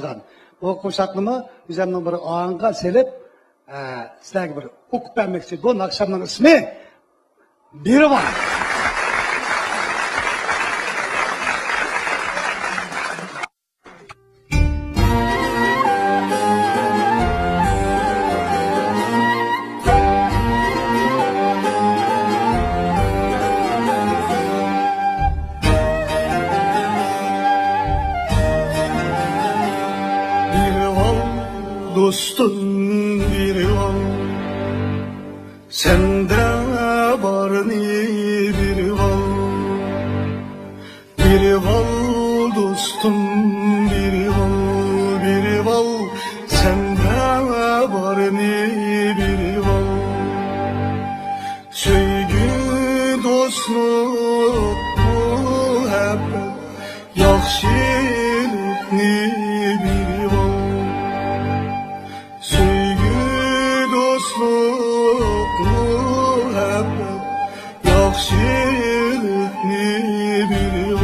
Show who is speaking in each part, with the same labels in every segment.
Speaker 1: açılan. O kuşaklımı üzerinden bir ağanga selip sizlerge bir okup vermekçi. Bu akşamın ismi biri var.
Speaker 2: Dostum bir ol, sende var ni bir ol, dostum bir ol, sende var ni bir ol. Sevgi, dostluk, muhabbet, yaxşılık ni bir ol. Muhabbet, yaxşılık ni bir ol.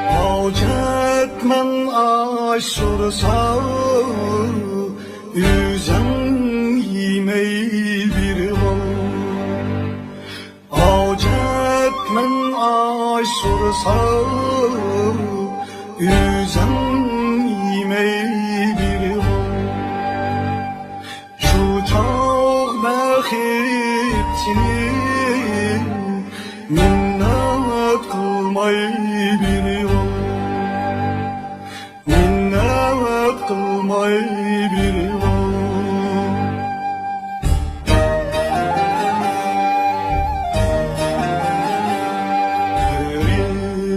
Speaker 2: Hacetmen aşırsa yüzen yemeği bir ol. Hacetmen aşırsa yüzen yemeği bir ol. Şu çok bakitini minnet kılmay bir ol. Minnet kılmay bir ol.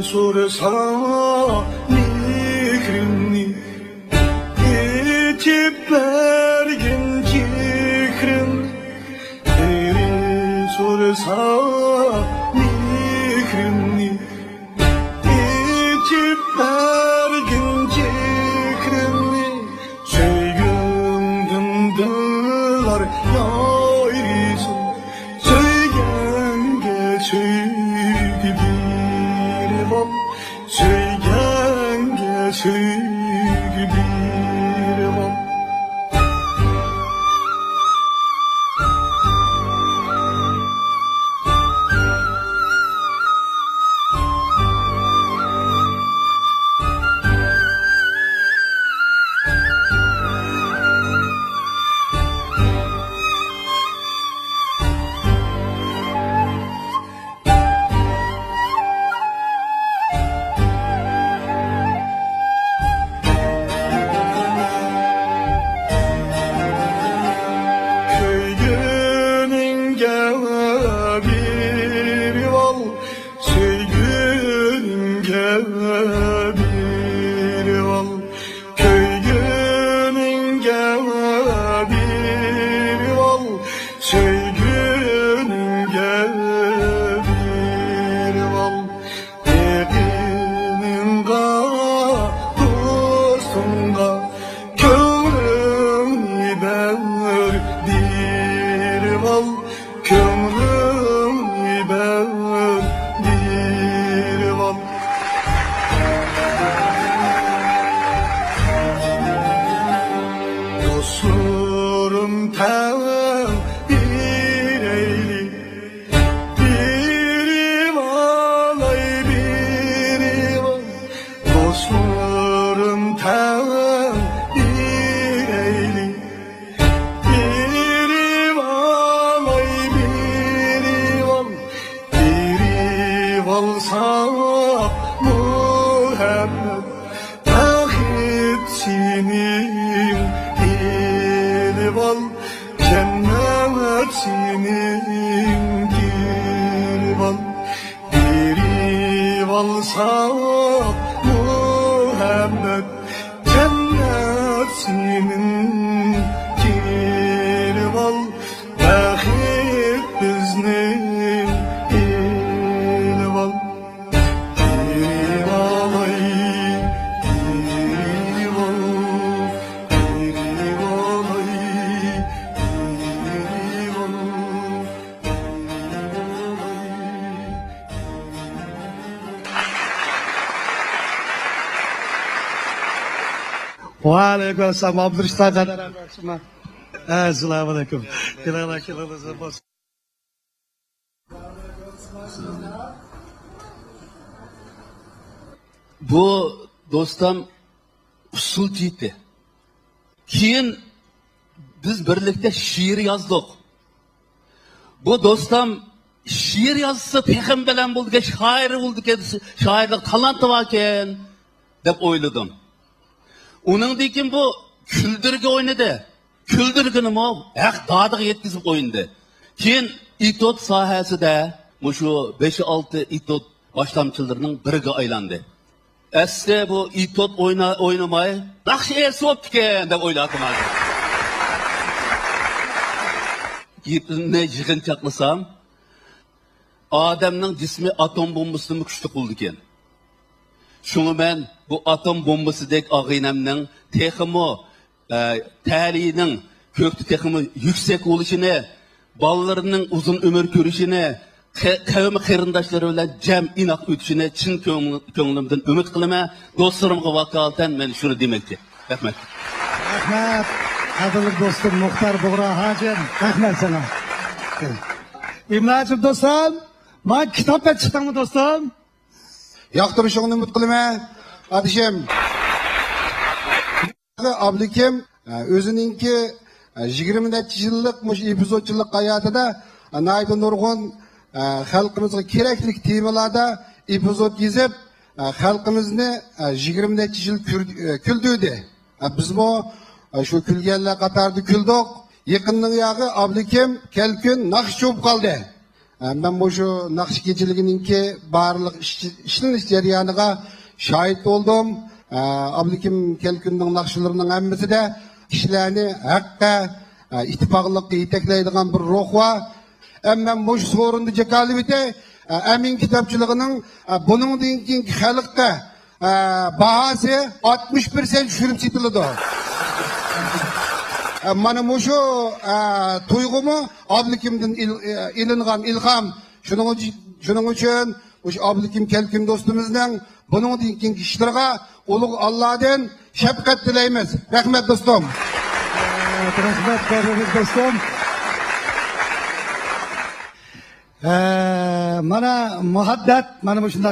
Speaker 2: Sorsana nikrini, itip bergin cikrin. Sorsana nikrini, itip bergin cikrini. Söygündün dıllar yayrısın, söygenge söygü bir ol. Söygenge söygü bir ol. Dostlarım tam bir eyli, biri valay biri val. Dostlarım tam bir eyli, biri valay biri val. Biri valsa muhabbet, tahit senin val. Cennet senin val. Biri valsa muhabbet, cennet senin val. Bahit bizning val. Biri valay
Speaker 1: Wa alaikum assalam. Abdurishton qadar yaxshimi? Assalomu alaykum. Kelinglar bo'lsin.
Speaker 3: Bu do'stim usul chiydi. Keyin biz birlikda she'r yozdik. Bu do'stim she'r yozsa pexim bilan bo'ldi, shoir bo'ldi, shoirlik talanti bor ekan deb o'yladim. Uningdan keyin bu kuldirga o'ynadi. Kuldirgini mo haq dodiga yetkazib o'yindi. Keyin itot sohasida shu 5-6 itot boshlamchilarining biriga aylandi. Asli bu itot o'ynamay, yaxshi esopti ekan deb o'yladim. Gapimni yig'inchoqlasam, odamning jismi atom bombasidan kuchli bo'ldi ekan. Shuni men bu atom bombasidek og'inamning texmo ta'lining ko'kti texmo yuksak bo'lishini, bolalarining uzun umr ko'rishini, qavmi qarindoshlari bilan jam inoq o'tishini chin ko'nglimdan umid qilaman. Do'stlarimga vakolatan men shuni demoqchi. Rahmat.
Speaker 1: Rahmat. Qadrli do'stim Muxtar Bug'ro hojim. Rahmat sana. Imlachim do'stim, men kitobga chiqdimmi do'stim?
Speaker 2: Yoqtirishingni umid qilaman. Adishim. Abdukim o'zininki 20 yillik mush epizodchilik hayotida nayda nurg'un xalqimizga kerakli temalarda epizod yozib, xalqimizni 20 yil kuldirdi. Biz bu shu kulganlar qatorida kuldik. Yaqinning yog'i Abdukim kelkun naqsh cho'p qoldi. Men bu shu naqsh kechiligininki barliq ishlanish jarayoniga shohid bo'ldim. Abdukim kelkunning naqshlarining hammasida kishilarni haqqa ittifoqlikqa yetaklaydigan bir ruh va men bu so'rinni jakalibite amin kitobchiligining buningdan keyingi xalqqa bahasi 60% tushirib setiladi. Mana shu tuyg'umi Abdukimdan ilingan ilhom. Shuning uchun o'sha Abdukim kelkun do'stimizning buningdan keyingi ishlarga ulug' Allohdan shafqat tilaymiz. Rahmat do'stim.
Speaker 1: Rahmat do'stim. Mana muhabbat, mana bu shunday